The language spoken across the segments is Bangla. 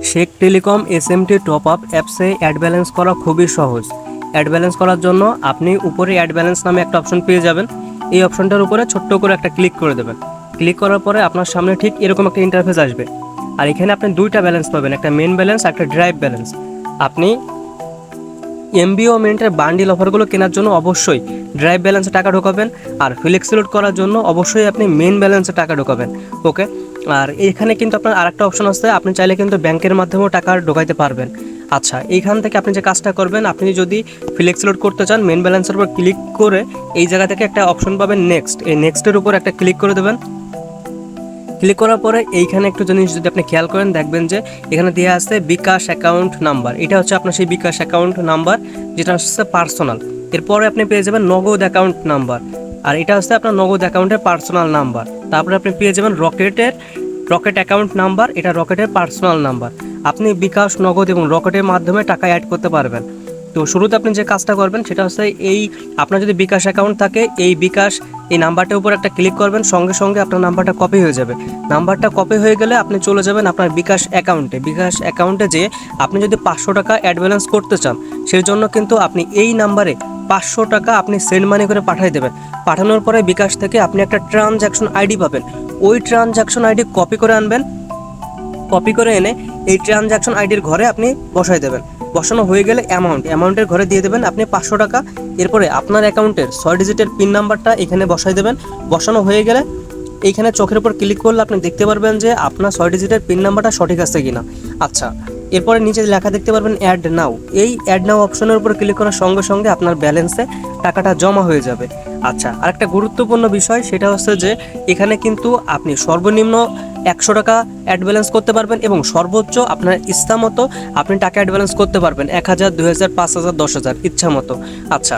Sheikh telecom SMT top up অ্যাপসে অ্যাড ব্যালেন্স করা খুবই সহজ। অ্যাড ব্যালেন্স করার জন্য আপনি উপরে অ্যাড ব্যালেন্স নামে একটা অপশন পেয়ে যাবেন। এই অপশনটার উপরে ছোট্ট করে একটা ক্লিক করে দেবেন। ক্লিক করার পরে আপনার সামনে ঠিক এরকম একটা ইন্টারফেস আসবে। আর এখানে আপনি দুইটা ব্যালেন্স পাবেন, একটা মেন ব্যালেন্স আর একটা ড্রাইভ ব্যালেন্স। আপনি এমবি ও মিনিটের বান্ডিল অফারগুলো কেনার জন্য অবশ্যই ড্রাইভ ব্যালেন্সে টাকা ঢোকাবেন, আর ফ্লেক্সি লোড করার জন্য অবশ্যই আপনি মেন ব্যালেন্সে টাকা ঢোকাবেন। ওকে, আর এখানে কিন্তু আপনার আরেকটা অপশন আছে, আপনি চাইলে কিন্তু ব্যাংকের মাধ্যমেও টাকা ঢোকাইতে পারবেন। আচ্ছা, এইখান থেকে আপনি যে কাজটা করবেন, আপনি যদি ফ্লেক্সি লোড করতে চান মেন ব্যালেন্সের উপর ক্লিক করে এই জায়গা থেকে একটা অপশন পাবেন নেক্সট, এই নেক্সটের উপর একটা ক্লিক করে দেবেন। ক্লিক করার পরে এইখানে একটু জিনিস যদি আপনি খেয়াল করেন, দেখবেন যে এখানে দেওয়া আছে বিকাশ অ্যাকাউন্ট নাম্বার। এটা হচ্ছে আপনার সেই বিকাশ অ্যাকাউন্ট নাম্বার, যেটা হচ্ছে পার্সোনাল। এরপরে আপনি পেয়ে যাবেন নগদ অ্যাকাউন্ট নাম্বার, আর এটা হচ্ছে আপনার নগদ অ্যাকাউন্টের পার্সোনাল নাম্বার। তারপরে আপনি পেয়ে যাবেন রকেট অ্যাকাউন্ট নাম্বার, এটা রকেটের পার্সোনাল নাম্বার। আপনি বিকাশ, নগদ এবং রকেটের মাধ্যমে টাকা অ্যাড করতে পারবেন। তো শুরুতে আপনি যে কাজটা করবেন সেটা হচ্ছে, এই আপনার যদি বিকাশ অ্যাকাউন্ট থাকে, এই নাম্বারটার উপর একটা ক্লিক করবেন, সঙ্গে সঙ্গে আপনার নাম্বারটা কপি হয়ে যাবে। নাম্বারটা কপি হয়ে গেলে আপনি চলে যাবেন আপনার বিকাশ অ্যাকাউন্টে যে আপনি যদি 500 টাকা অ্যাড ব্যালেন্স করতে চান, সেই জন্য কিন্তু আপনি এই নাম্বারে 500 টাকা আপনি সেন্ড মানি করে পাঠিয়ে দেবেন। পাঠানোর পরে বিকাশ থেকে আপনি একটা ট্রানজ্যাকশন আইডি পাবেন। ওই ট্রানজ্যাকশন আইডি কপি করে আনবেন। কপি করে এনে এই ট্রানজ্যাকশন আইডির ঘরে আপনি বসাই দেবেন। বসানো হয়ে গেলে অ্যামাউন্টের ঘরে দিয়ে দেবেন আপনি 500 টাকা। এরপরে আপনার অ্যাকাউন্টের 6 ডিজিটের পিন নাম্বারটা এখানে বসাই দেবেন। বসানো হয়ে গেলে এইখানে চোখের উপর ক্লিক করলে আপনি দেখতে পারবেন যে আপনার 6 ডিজিটের পিন নাম্বারটা সঠিক আছে কিনা। আচ্ছা, এরপরে নিচে লেখা দেখতে পারবেন অ্যাড নাও। এই অ্যাড নাও অপশনের উপর ক্লিক করার সঙ্গে সঙ্গে আপনার ব্যালেন্সে টাকাটা জমা হয়ে যাবে। আচ্ছা, আরেকটা গুরুত্বপূর্ণ বিষয় সেটা হচ্ছে যে এখানে কিন্তু আপনি সর্বনিম্ন 100 টাকা অ্যাড ব্যালেন্স করতে পারবেন এবং সর্বোচ্চ আপনার ইচ্ছা মতো আপনি টাকা অ্যাড ব্যালেন্স করতে পারবেন 1000, 2000, 5000, 10000 ইচ্ছা মতো। আচ্ছা,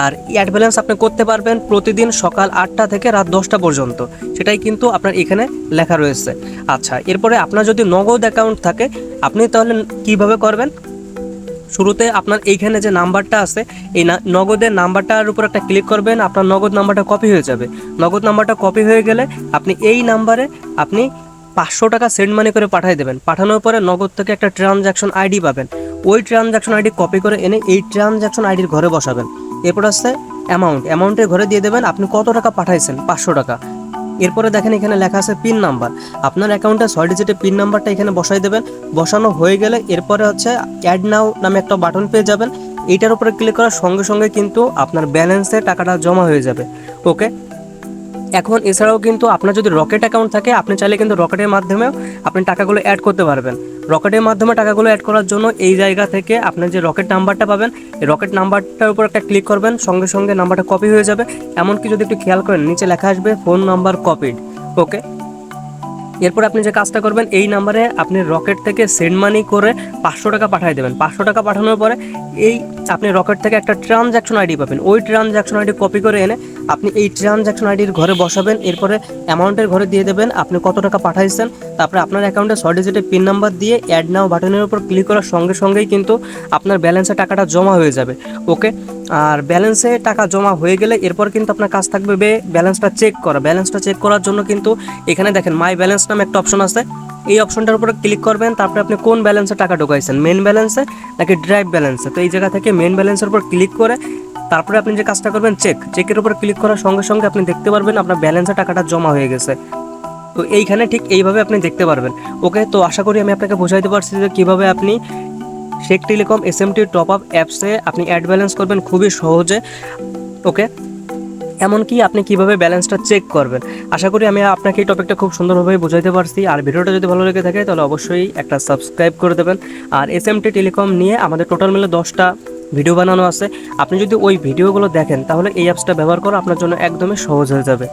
আর অ্যাড ব্যালেন্স আপনি করতে পারবেন প্রতিদিন সকাল 8টা থেকে রাত 10টা পর্যন্ত, সেটাই কিন্তু আপনার এখানে লেখা রয়েছে। আচ্ছা, এরপরে আপনার যদি নগদ অ্যাকাউন্ট থাকে আপনি তাহলে কিভাবে করবেন? শুরুতে আপনার এইখানে যে নাম্বারটা আছে, এই নগদের নাম্বারটার উপর একটা ক্লিক করবেন, আপনার নগদ নাম্বারটা কপি হয়ে যাবে। নগদ নাম্বারটা কপি হয়ে গেলে আপনি এই নাম্বারে আপনি 500 টাকা সেন্ড মানি করে পাঠিয়ে দেবেন। পাঠানোর পরে নগদ থেকে একটা ট্রানজ্যাকশন আইডি পাবেন। ওই ট্রানজ্যাকশন আইডি কপি করে এনে এই ট্রানজ্যাকশন আইডির ঘরে বসাবেন। এরপর আসছে অ্যামাউন্টের ঘরে দিয়ে দেবেন আপনি কত টাকা পাঠাইছেন, 500 টাকা। এরপরে দেখেন এখানে লেখা আছে পিন নাম্বার। আপনার অ্যাকাউন্টে 6 ডিজিটের পিন নাম্বারটা এখানে বসাই দেবেন। বসানো হয়ে গেলে এরপরে হচ্ছে অ্যাড নাও নামে একটা বাটন পেয়ে যাবেন। এইটার উপরে ক্লিক করার সঙ্গে সঙ্গে কিন্তু আপনার ব্যালেন্সে টাকাটা জমা হয়ে যাবে। ওকে, এখন এছাড়াও কিন্তু আপনার যদি রকেট অ্যাকাউন্ট থাকে আপনি চাইলে কিন্তু রকেটের মাধ্যমেও আপনি টাকাগুলো অ্যাড করতে পারবেন। রকেটের মাধ্যমে টাকাগুলো অ্যাড করার জন্য এই জায়গা থেকে আপনার যে রকেট নাম্বারটা পাবেন, এই রকেট নাম্বারটার উপর একটা ক্লিক করবেন, সঙ্গে সঙ্গে নাম্বারটা কপি হয়ে যাবে। এমনকি যদি একটু খেয়াল করেন নিচে লেখা আসবে ফোন নাম্বার কপিড। ওকে, এরপর আপনি যে কাজটা করবেন, এই নাম্বারে আপনি রকেট থেকে সেন্ড মানি করে 500 টাকা পাঠিয়ে দেবেন। 500 টাকা পাঠানোর পরে এই আপনি রকেট থেকে একটা ট্রানজ্যাকশন আইডি পাবেন। ওই ট্রানজ্যাকশন আইডি কপি করে এনে আপনি এই ট্রানজ্যাকশন আইডির ঘরে বসাবেন। এরপরে অ্যামাউন্টের ঘরে দিয়ে দেবেন আপনি কত টাকা পাঠাইছেন। তারপরে আপনার অ্যাকাউন্টে 6 ডিজিটের পিন নাম্বার দিয়ে অ্যাড নাও বাটনের উপর ক্লিক করার সঙ্গে সঙ্গেই কিন্তু আপনার ব্যালেন্সে টাকাটা জমা হয়ে যাবে। ওকে, আর ব্যালেন্সে টাকা জমা হয়ে গেলে এরপর কিন্তু আপনার কাজ থাকবে ব্যালেন্সটা চেক করা। ব্যালেন্সটা চেক করার জন্য কিন্তু এখানে দেখেন মাই ব্যালেন্স নামে একটা অপশন আছে। এই অপশনটার উপরে ক্লিক করবেন। তারপরে আপনি কোন ব্যালেন্সে টাকা ঢোকাইছেন, মেন ব্যালেন্সে নাকি ড্রাইভ ব্যালেন্সে। তো এই জায়গা থেকে মেন ব্যালেন্সের উপর ক্লিক করে তারপরে আপনি যে কাজটা করবেন চেকের উপর ক্লিক করার সঙ্গে সঙ্গে আপনি দেখতে পারবেন আপনার ব্যালেন্সে টাকাটা জমা হয়ে গেছে। তো এইখানে ঠিক এইভাবে আপনি দেখতে পারবেন। ওকে, তো আশা করি আমি আপনাকে বোঝাইতে পারছি যে কীভাবে আপনি Sheikh telecom SMT top up অ্যাপসে আপনি অ্যাড ব্যালেন্স করবেন খুবই সহজে। ওকে, এমনকি আপনি কিভাবে ব্যালেন্সটা চেক করবেন। আশা করি আমি আপনাকে এই টপিকটা খুব সুন্দরভাবে বোঝাইতে পারছি। আর ভিডিওটা যদি ভালো লেগে থাকে তাহলে অবশ্যই একটা সাবস্ক্রাইব করে দেবেন। আর এসএমটি টেলিকম নিয়ে আমাদের টোটাল মিলে 10টা ভিডিও বানানো আছে। আপনি যদি ওই ভিডিওগুলো দেখেন তাহলে এই অ্যাপসটা ব্যবহার করা আপনার জন্য একদমই সহজ হয়ে যাবে।